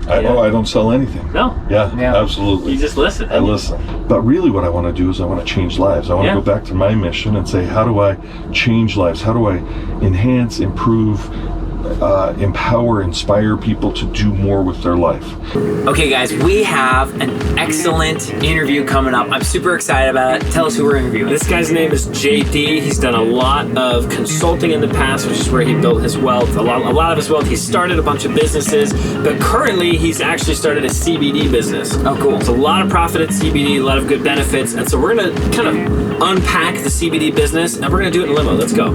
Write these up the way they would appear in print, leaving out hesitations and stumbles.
I don't sell anything. No. Yeah, absolutely. You just listen. I listen. But really what I want to do is I want to change lives. I want to go back to my mission and say, how do I change lives? How do I enhance, improve, empower, inspire people to do more with their life? Okay guys, we have an excellent interview coming up. I'm super excited about it. Tell us who we're interviewing. This guy's name is JD. He's done a lot of consulting in the past, which is where he built his wealth. A lot of his wealth. He started a bunch of businesses, but currently he's actually started a CBD business. Oh, cool. It's a lot of profit at CBD, a lot of good benefits, and so we're gonna kind of unpack the CBD business, and we're gonna do it in Limo. Let's go.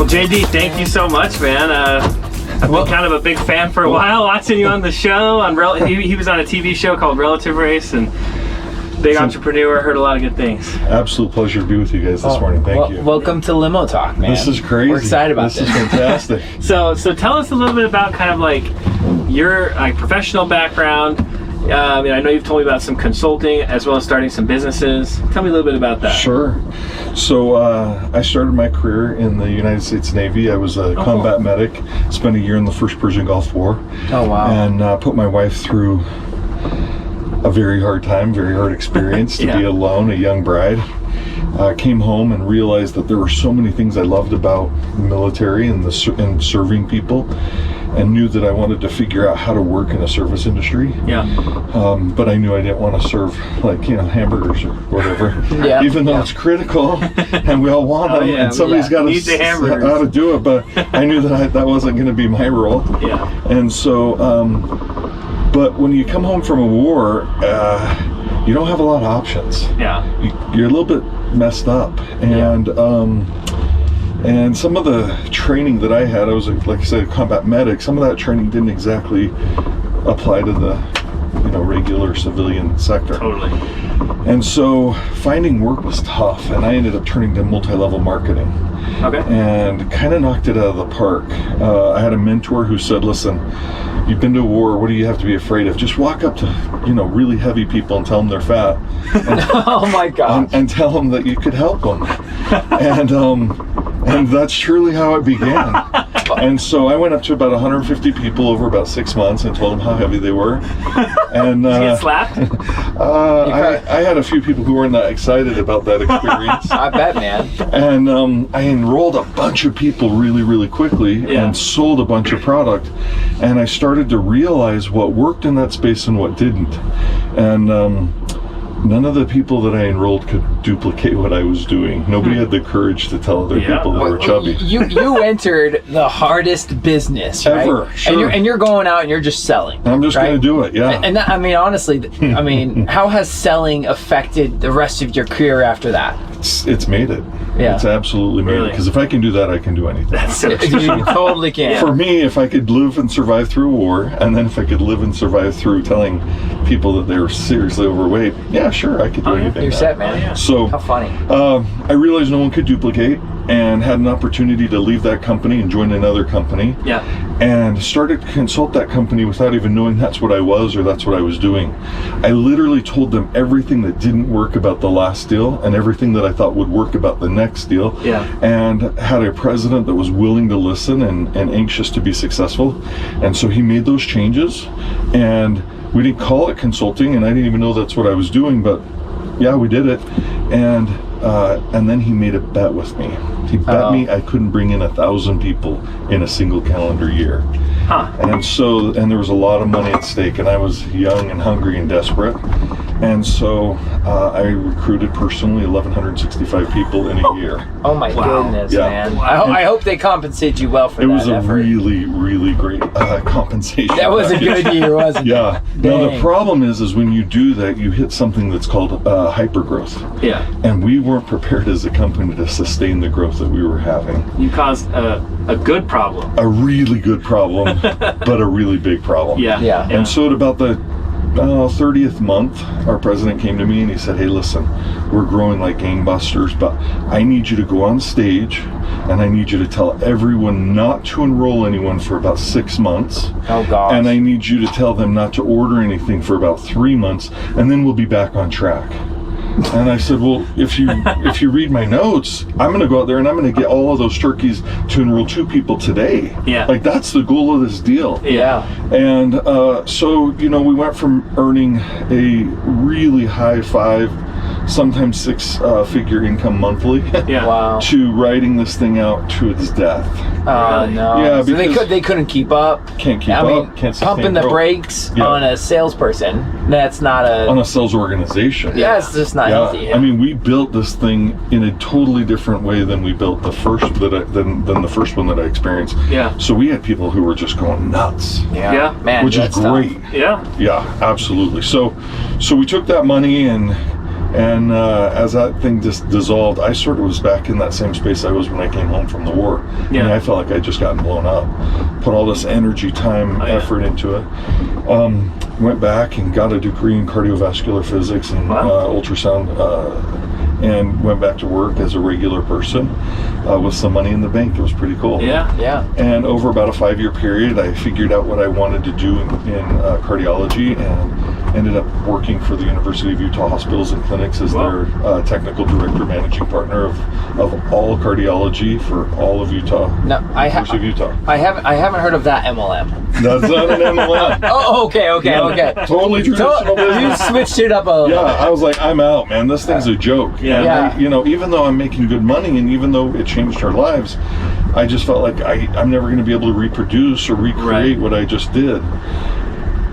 JD, thank you so much, man. I've been kind of a big fan for a while, watching you on the show. He was on a TV show called Relative Race, and big entrepreneur, heard a lot of good things. Absolute pleasure to be with you guys this morning. Thank you. Welcome to Limo Talk, man. This is crazy. We're excited about this. This is fantastic. So tell us a little bit about kind of like your professional background. I know you've told me about some consulting as well as starting some businesses. Tell me a little bit about that. Sure. So I started my career in the United States Navy. I was a combat medic, spent a year in the first Persian Gulf War. Oh, wow. And put my wife through a very hard time, very hard experience to be alone, a young bride. Came home and realized that there were so many things I loved about the military and serving people, and knew that I wanted to figure out how to work in a service industry. Yeah. But I knew I didn't want to serve hamburgers or whatever. Even though it's critical and we all want them, and somebody's got to how to do it. But I knew that wasn't going to be my role. Yeah. And so, but when you come home from a war, you don't have a lot of options. Yeah. You're a little bit messed up, and and some of the training that I had, I was like I said, a combat medic. Some of that training didn't exactly apply to the regular civilian sector. Totally. And so finding work was tough, and I ended up turning to multi-level marketing. Okay. And kind of knocked it out of the park. I had a mentor who said, listen, you've been to a war, what do you have to be afraid of? Just walk up to really heavy people and tell them they're fat. And, oh my God. And tell them that you could help them. And that's truly how it began. And so I went up to about 150 people over about 6 months and told them how heavy they were. And did you get slapped? I had a few people who weren't that excited about that experience. I bet, man. And I enrolled a bunch of people really, really quickly and sold a bunch of product. And I started to realize what worked in that space and what didn't. And none of the people that I enrolled could duplicate what I was doing. Nobody had the courage to tell other people that were chubby. You entered the hardest business, right? Ever, sure. And you're going out and you're just selling. I'm just going to do it, And that, honestly, how has selling affected the rest of your career after that? It's made it. Yeah. It's absolutely made it. Because if I can do that, I can do anything. That's so true. You totally can. For me, if I could live and survive through a war, and then if I could live and survive through telling people that they were seriously overweight, sure, I could do anything. You're set, man. So how funny. I realized no one could duplicate, and had an opportunity to leave that company and join another company. Yeah. And started to consult that company without even knowing that's what I was or that's what I was doing. I literally told them everything that didn't work about the last deal and everything that I thought would work about the next deal. Yeah. And had a president that was willing to listen and anxious to be successful. And so he made those changes, and we didn't call it consulting, and I didn't even know that's what I was doing, but yeah, we did it. And then he made a bet with me. He bet me I couldn't bring in 1,000 people in a single calendar year. And there was a lot of money at stake, and I was young and hungry and desperate. And so I recruited personally 1,165 people in a year. Oh my goodness, Yeah. man! I hope they compensate you well for It that was a effort. really, really great compensation. That was a good year, wasn't it? Yeah. Now the Dang. problem is when you do that, you hit something that's called hypergrowth. Yeah. And we weren't prepared as a company to sustain the growth that we were having. You caused a good problem. A really good problem, but a really big problem. Yeah. Yeah. And so at about the 30th month, our president came to me and he said, hey, listen, we're growing like gangbusters, but I need you to go on stage and I need you to tell everyone not to enroll anyone for about 6 months. Oh gosh. And I need you to tell them not to order anything for about 3 months, and then we'll be back on track. And I said, well, if you read my notes, I'm going to go out there and I'm going to get all of those turkeys to enroll 2 people today. Yeah. Like, that's the goal of this deal. Yeah. And so, we went from earning a really high 5, sometimes 6-figure income monthly Yeah. Wow. to riding this thing out to its death. Oh Really? no. Yeah, so because- they couldn't keep up. Can't keep I up. mean, Can't sustain pumping the growth. brakes Yeah. on a salesperson. That's not a. On a sales organization. Yeah, it's just not healthy. I mean, we built this thing in a totally different way than we built the first than the first one that I experienced. Yeah. So we had people who were just going nuts, Yeah. man, which is that's tough. great. Yeah. Yeah, absolutely. So we took that money and as that thing just dissolved, I sort of was back in that same space I was when I came home from the war. Yeah. I mean, I felt like I'd just gotten blown up. Put all this energy, time, yeah. effort into it. Went back and got a degree in cardiovascular physics and Wow. ultrasound, and went back to work as a regular person with some money in the bank. It was pretty cool. Yeah. Yeah. And over about a 5-year period, I figured out what I wanted to do in cardiology and ended up working for the University of Utah Hospitals and Clinics as Wow. their technical director, managing partner of all cardiology for all of Utah. No, University of Utah. I haven't heard of that MLM. That's not an MLM. Oh, okay. Totally traditional You business. switched it up a little. Yeah, I was like, I'm out, man. This thing's a joke. Yeah. And Yeah. even though I'm making good money and even though it changed our lives, I just felt like I'm never going to be able to reproduce or recreate Right. what I just did.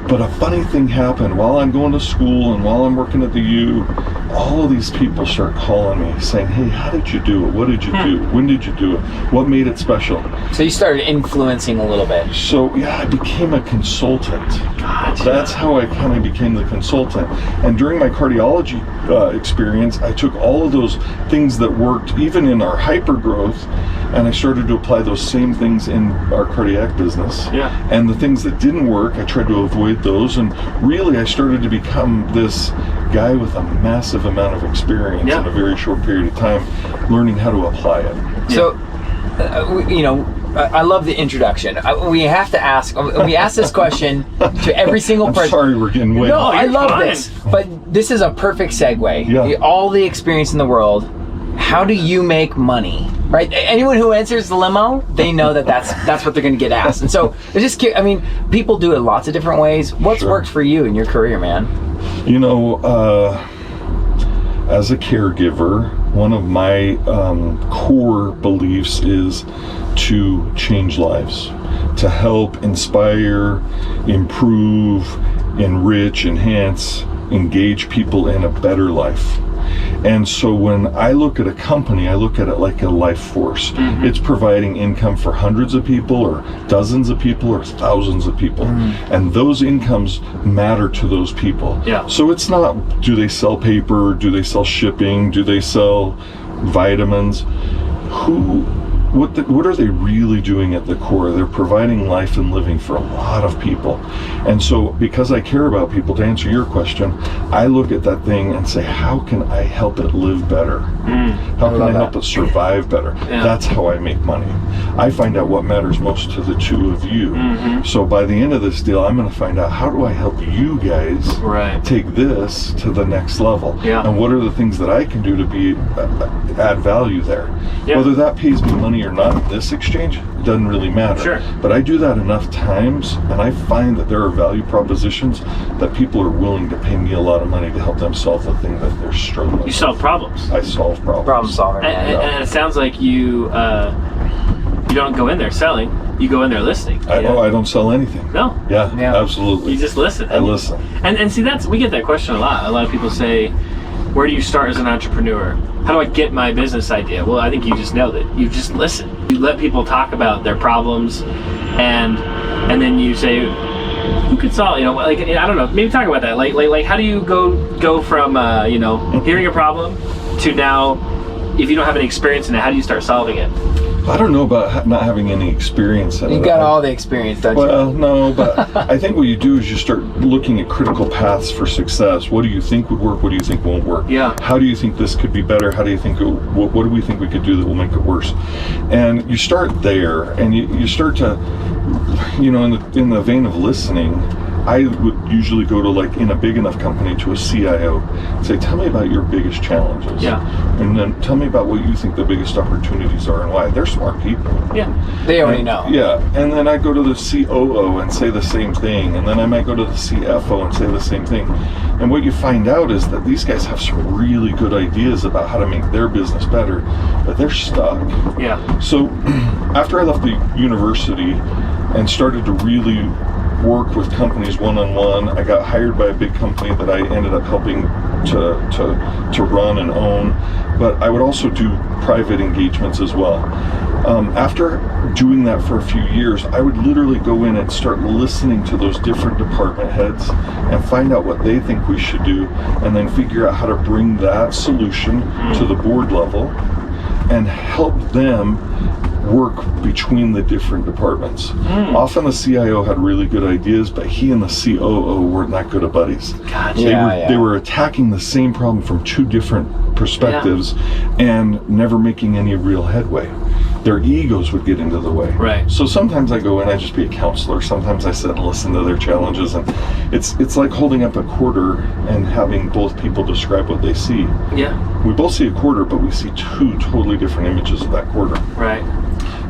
But a funny thing happened while I'm going to school and while I'm working at the U. All of these people start calling me saying, hey, how did you do it? What did you do? When did you do it? What made it special? So you started influencing a little bit. So yeah, I became a consultant. Gotcha. That's how I kind of became the consultant. And during my cardiology experience, I took all of those things that worked even in our hypergrowth, and I started to apply those same things in our cardiac business. Yeah. And the things that didn't work, I tried to avoid those. And really, I started to become this guy with a massive amount of experience Yeah. in a very short period of time, learning how to apply it. So, I love the introduction. We have to ask. We ask this question to every single I'm person. sorry we're getting way No, off. I you're love fine. this. But this is a perfect segue. Yeah. All the experience in the world. How do you make money? Right? Anyone who answers the limo, they know that's what they're going to get asked. And so, it's just. I mean, people do it lots of different ways. What's Sure. worked for you in your career, man? As a caregiver, one of my core beliefs is to change lives, to help inspire, improve, enrich, enhance, engage people in a better life. And so when I look at a company, I look at it like a life force. Mm-hmm. It's providing income for hundreds of people or dozens of people or thousands of people. And those incomes matter to those people. Yeah. So it's not, do they sell paper? Do they sell shipping? Do they sell vitamins? What are they really doing at the core? They're providing life and living for a lot of people. And so because I care about people, to answer your question, I look at that thing and say, how can I help it live better? How can I help it survive better? Yeah. That's how I make money. I find out what matters most to the two of you. So by the end of this deal, I'm going to find out, how do I help you guys Right. take this to the next level? Yeah. And what are the things that I can do to be add value there? Yeah. Whether that pays me money or not in this exchange, it doesn't really matter. Sure. But I do that enough times, and I find that there are value propositions that people are willing to pay me a lot of money to help them solve the thing that they're struggling with. You solve problems. I solve problems. Problem solver, And, man. and it sounds like you don't go in there selling. you go in there listening. I don't sell anything. No. Yeah, Yeah. absolutely. You just listen. I listen. And see, we get that question a lot. A lot of people say, where do you start as an entrepreneur? How do I get my business idea? Well, I think you just nailed it. You just listen. You let people talk about their problems, and then you say, who could solve? Like, I don't know. Maybe talk about that. Like, how do you go from hearing a problem to now, if you don't have any experience in it, how do you start solving it? I don't know about not having any experience in it. You got all the experience, don't you? Well, no, but I think what you do is you start looking at critical paths for success. What do you think would work? What do you think won't work? Yeah. How do you think this could be better? How do you think, what do we think we could do that will make it worse? And you start there, and you start to, in the vein of listening, I would usually go to, like, in a big enough company, to a CIO, and say, tell me about your biggest challenges. Yeah. And then tell me about what you think the biggest opportunities are and why. They're smart people. Yeah. They already know. Yeah. And then I go to the COO and say the same thing. And then I might go to the CFO and say the same thing. And what you find out is that these guys have some really good ideas about how to make their business better, but they're stuck. Yeah. So after I left the university and started to really work with companies one-on-one, I got hired by a big company that I ended up helping to run and own, but I would also do private engagements as well. After doing that for a few years, I would literally go in and start listening to those different department heads and find out what they think we should do, and then figure out how to bring that solution to the board level and help them work between the different departments. Often the CIO had really good ideas, but he and the COO weren't that good of buddies. Gotcha. They were attacking the same problem from two different perspectives and never making any real headway. Their egos would get into the way. Right. So sometimes I go in, I just be a counselor. Sometimes I sit and listen to their challenges, and it's like holding up a quarter and having both people describe what they see. Yeah. We both see a quarter, but we see two totally different images of that quarter. Right.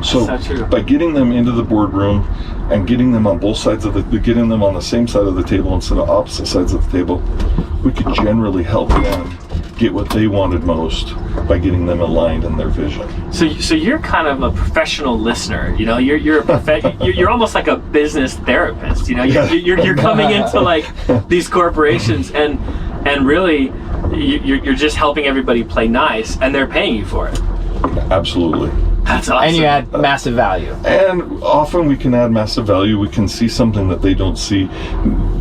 So by getting them into the boardroom and getting them on both sides of getting them on the same side of the table instead of opposite sides of the table, we could generally help them get what they wanted most by getting them aligned in their vision. So you're kind of a professional listener. You're almost like a business therapist. You're coming into like these corporations and really you're just helping everybody play nice, and they're paying you for it. Absolutely. That's awesome. And you add massive value. And often we can add massive value. We can see something that they don't see.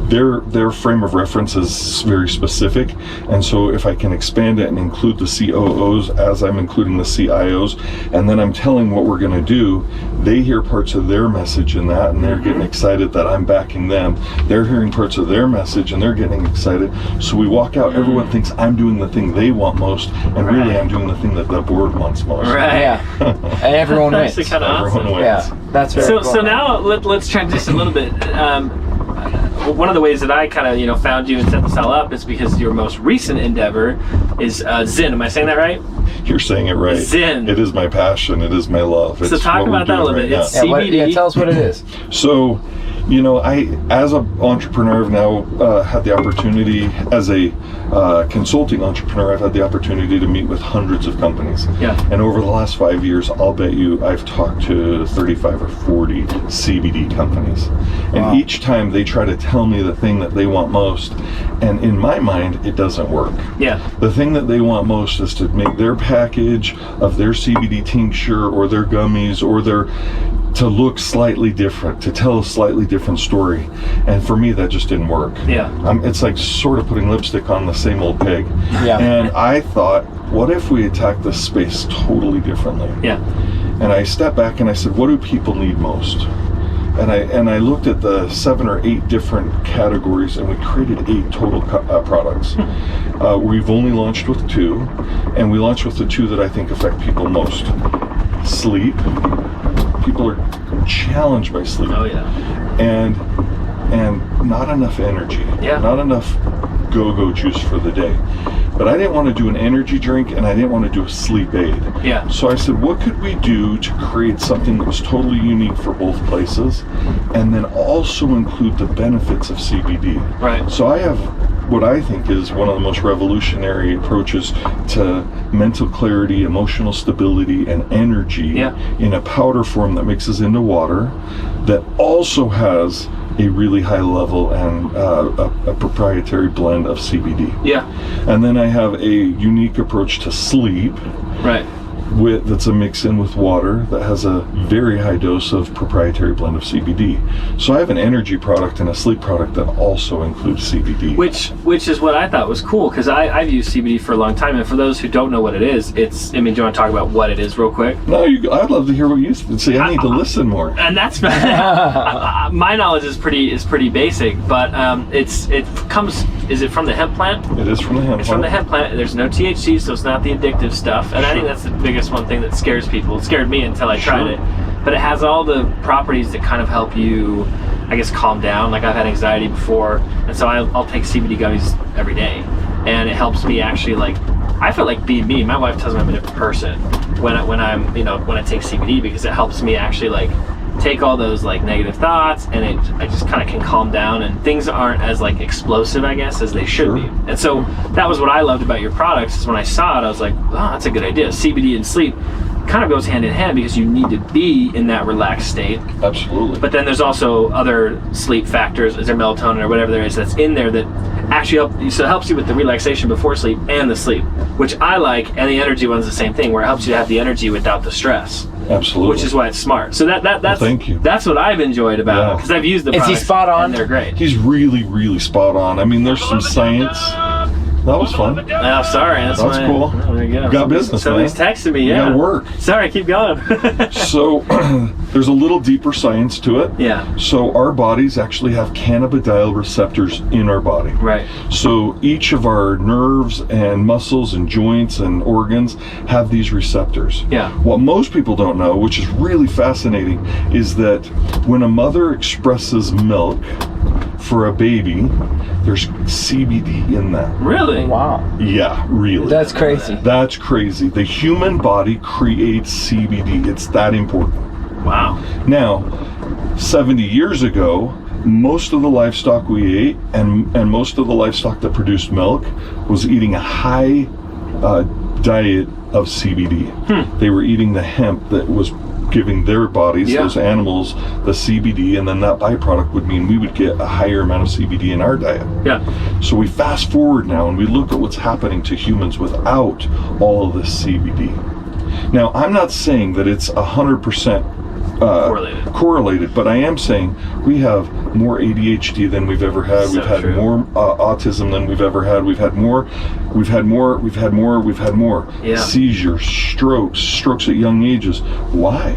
Their frame of reference is very specific, and so if I can expand it and include the COOs as I'm including the CIOs, and then I'm telling what we're going to do, they hear parts of their message in that, and they're getting excited that I'm backing them. They're hearing parts of their message, and they're getting excited. So we walk out, everyone thinks I'm doing the thing they want most, and really I'm doing the thing that the board wants most. Right. Yeah. And everyone wins. That's kind of awesome. Everyone wins. Yeah, that's very cool. So now let's transition a little bit. One of the ways that I kind of found you and set this all up is because your most recent endeavor is Zen. Am I saying that right? You're saying it right. Zen. It is my passion. It is my love. So talk about that a little bit. It's CBD. Tell us what it is. So, I, as an entrepreneur, have now had the opportunity, as a consulting entrepreneur, I've had the opportunity to meet with hundreds of companies. Yeah. And over the last 5 years, I'll bet you I've talked to 35 or 40 CBD companies. And each time they try to tell me the thing that they want most, and in my mind, it doesn't work. Yeah. The thing that they want most is to make their package of their CBD tincture or their gummies or to look slightly different, to tell a slightly different story. And for me, that just didn't work. Yeah. It's like sort of putting lipstick on the same old pig. Yeah. And I thought, what if we attack this space totally differently? Yeah. And I stepped back and I said, what do people need most? And I looked at the 7 or 8 different categories, and we created 8 total products. We've only launched with 2, and we launched with the 2 that I think affect people most. Sleep. People are challenged by sleep. Oh yeah. And not enough energy. Yeah. Not enough go-go juice for the day. But I didn't want to do an energy drink, and I didn't want to do a sleep aid. Yeah. So I said, what could we do to create something that was totally unique for both places, and then also include the benefits of CBD? Right. So I have what I think is one of the most revolutionary approaches to mental clarity, emotional stability, and energy in a powder form that mixes into water that also has a really high level and a proprietary blend of CBD. Yeah. And then I have a unique approach to sleep. Right. That's a mix in with water that has a very high dose of proprietary blend of CBD. So I have an energy product and a sleep product that also includes CBD. Which is what I thought was cool, because I've used CBD for a long time, and for those who don't know what it is, do you want to talk about what it is real quick? No, I'd love to hear what you say. I need to listen more. And that's my knowledge is pretty basic, but is it from the hemp plant? It is from the hemp plant. It's from the hemp plant. There's no THC, so it's not the addictive stuff. And I think that's the biggest one thing that scares people. It scared me until I tried it. But it has all the properties that kind of help you, I guess, calm down. Like, I've had anxiety before, and so I'll take CBD gummies every day. And it helps me actually, like, I feel like being me. My wife tells me I'm a different person when I take CBD, because it helps me actually, like, take all those, like, negative thoughts, and I just kind of can calm down, and things aren't as, like, explosive, I guess, as they should be. And so that was what I loved about your products, is when I saw it, I was like, oh, that's a good idea. CBD and sleep kind of goes hand in hand, because you need to be in that relaxed state. Absolutely. But then there's also other sleep factors, is there melatonin or whatever there is that's in there that actually helps you with the relaxation before sleep and the sleep, which I like. And the energy one's the same thing, where it helps you to have the energy without the stress. Absolutely. Which is why it's smart. So that's thank you. That's what I've enjoyed about it, because I've used the products. Is he spot on? And they're great. He's really, really spot on. I mean, there's some science. That was fun. Oh, sorry. That's cool. Oh, there you go. Got business, Somebody's texting me. Yeah. You got work. Sorry, keep going. So there's a little deeper science to it. Yeah. So our bodies actually have cannabidiol receptors in our body. Right. So each of our nerves and muscles and joints and organs have these receptors. Yeah. What most people don't know, which is really fascinating, is that when a mother expresses milk for a baby, there's CBD in that. Really? Wow. Yeah, really. That's crazy. That's crazy. The human body creates CBD. It's that important. Wow. Now, 70 years ago, most of the livestock we ate and most of the livestock that produced milk was eating a high diet of CBD. They were eating the hemp that was giving their bodies, those animals, the CBD, and then that byproduct would mean we would get a higher amount of CBD in our diet. Yeah. So we fast forward now and we look at what's happening to humans without all of this CBD. Now, I'm not saying that it's 100% correlated, but I am saying we have more ADHD than we've ever had. So we've had true. more autism than we've ever had. We've had more. Yeah. Seizures, strokes at young ages. Why?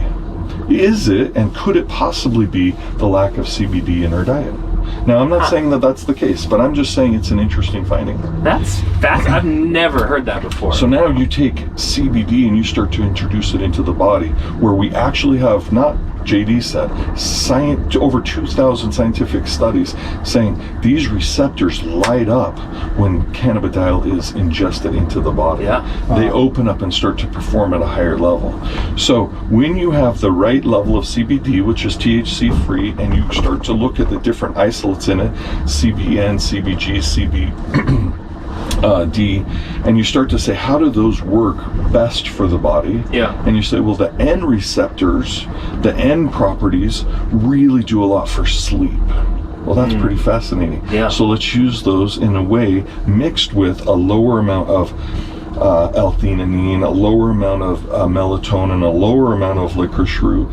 Is it, and could it possibly be, the lack of CBD in our diet? Now, I'm not saying that that's the case, but I'm just saying it's an interesting finding. That's I've never heard that before. So now you take CBD and you start to introduce it into the body, where we actually have, not JD said, over 2,000 scientific studies saying these receptors light up when cannabidiol is ingested into the body. Yeah. They open up and start to perform at a higher level. So when you have the right level of CBD, which is THC free, and you start to look at the different isolates in it, CBN, CBG, CBD, and you start to say, how do those work best for the body? Yeah. And you say, well, the N receptors, the N properties really do a lot for sleep. Well, that's pretty fascinating. Yeah. So let's use those in a way mixed with a lower amount of L-theanine, a lower amount of melatonin, a lower amount of licorice root,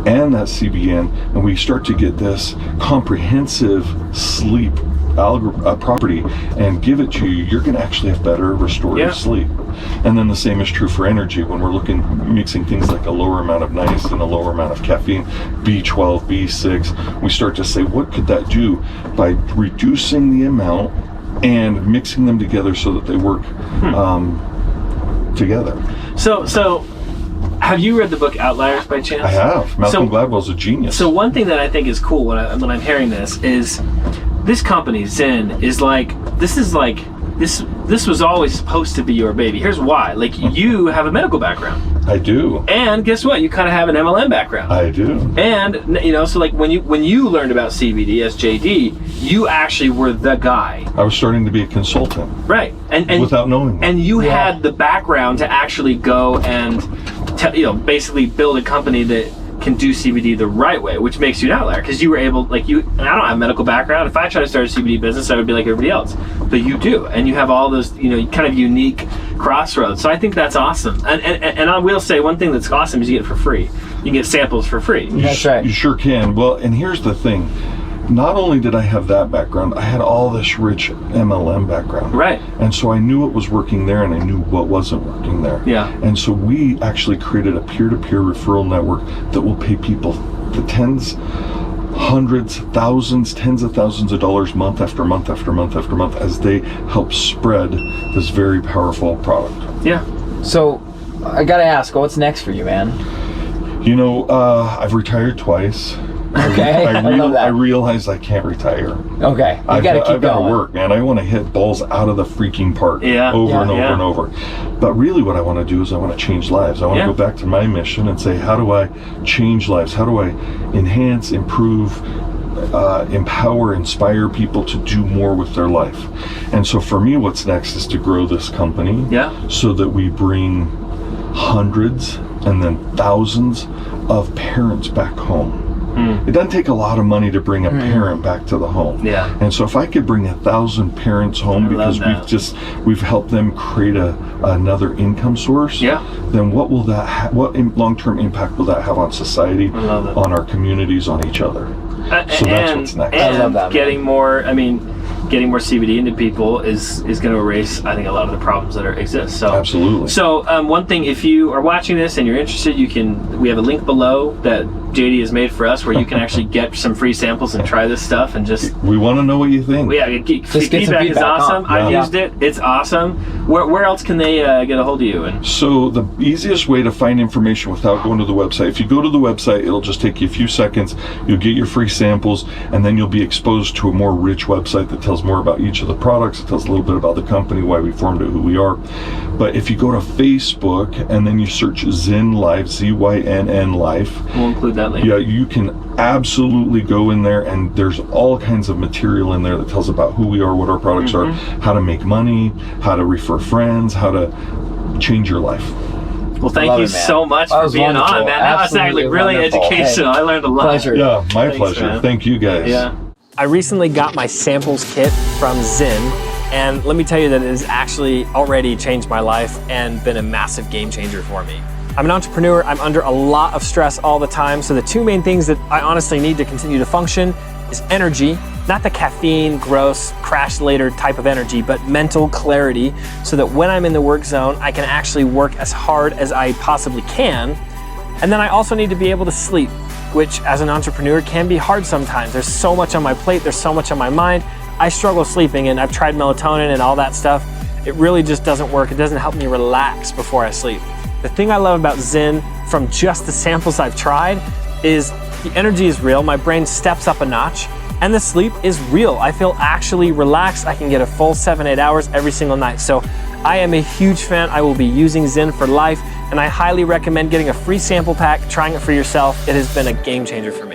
and that CBN, and we start to get this comprehensive sleep property and give it to you. You're going to actually have better restorative sleep. And then the same is true for energy. When we're mixing things like a lower amount of niacin, a lower amount of caffeine, B12, B6, we start to say, what could that do by reducing the amount and mixing them together so that they work together. So have you read the book Outliers by chance? I have. Malcolm Gladwell's a genius. So one thing that I think is cool when I'm hearing this is this company, Zen, is like, this was always supposed to be your baby. Here's why. Like, you have a medical background. I do. And guess what? You kind of have an MLM background. I do. And, so like when you learned about CBD as JD, you actually were the guy. I was starting to be a consultant. Right. And without knowing that. And you had the background to actually go and basically build a company that can do CBD the right way, which makes you an outlier, because you were able, and I don't have a medical background. If I try to start a CBD business, I would be like everybody else, but you do, and you have all those, kind of unique crossroads. So I think that's awesome. And I will say one thing that's awesome is you get it for free. You can get samples for free. That's right. You sure can. Well, and here's the thing. Not only did I have that background, I had all this rich MLM background. Right. And so I knew what was working there and I knew what wasn't working there. Yeah. And so we actually created a peer-to-peer referral network that will pay people the tens, hundreds, thousands, tens of thousands of dollars month after month after month after month as they help spread this very powerful product. Yeah. So I gotta ask, what's next for you, man? I've retired twice. Okay, I love that. I realized I can't retire. Okay, I've got to to work, man. I want to hit balls out of the freaking park over and over and over. But really what I want to do is I want to change lives. I want to go back to my mission and say, how do I change lives? How do I enhance, improve, empower, inspire people to do more with their life? And so for me, what's next is to grow this company so that we bring hundreds and then thousands of parents back home. It doesn't take a lot of money to bring a parent back to the home. Yeah. And so if I could bring 1,000 parents home because we've helped them create another income source, then what will that what long-term impact will that have on society, on our communities, on each other? So that's what's next. And I love that, getting more CBD into people is going to erase, I think, a lot of the problems that exist. So absolutely. So one thing, if you are watching this and you're interested, we have a link below that JD has made for us where you can actually get some free samples and try this stuff and just... We want to know what you think. Feedback is awesome. I've used it. It's awesome. Where else can they get a hold of you? So the easiest way to find information without going to the website, if you go to the website, it'll just take you a few seconds. You'll get your free samples, and then you'll be exposed to a more rich website that tells more about each of the products. It tells a little bit about the company, why we formed it, who we are. But if you go to Facebook and then you search Zyn Life, ZYNN Life, we'll include that link. Yeah, you can absolutely go in there, and there's all kinds of material in there that tells about who we are, what our products are, how to make money, how to refer friends, how to change your life. Well, thank you so much for being on, man. That was actually really educational. I learned a lot. Pleasure. Yeah, my pleasure. Man. Thank you guys. Yeah. I recently got my samples kit from Zyn, and let me tell you that it has actually already changed my life and been a massive game changer for me. I'm an entrepreneur. I'm under a lot of stress all the time. So the two main things that I honestly need to continue to function is energy, not the caffeine, gross, crash later type of energy, but mental clarity so that when I'm in the work zone, I can actually work as hard as I possibly can. And then I also need to be able to sleep, which as an entrepreneur can be hard sometimes. There's so much on my plate. There's so much on my mind. I struggle sleeping, and I've tried melatonin and all that stuff. It really just doesn't work. It doesn't help me relax before I sleep. The thing I love about Zyn, from just the samples I've tried, is the energy is real, my brain steps up a notch, and the sleep is real. I feel actually relaxed. I can get a full 7-8 hours every single night. So I am a huge fan. I will be using Zyn for life, and I highly recommend getting a free sample pack, trying it for yourself. It has been a game changer for me.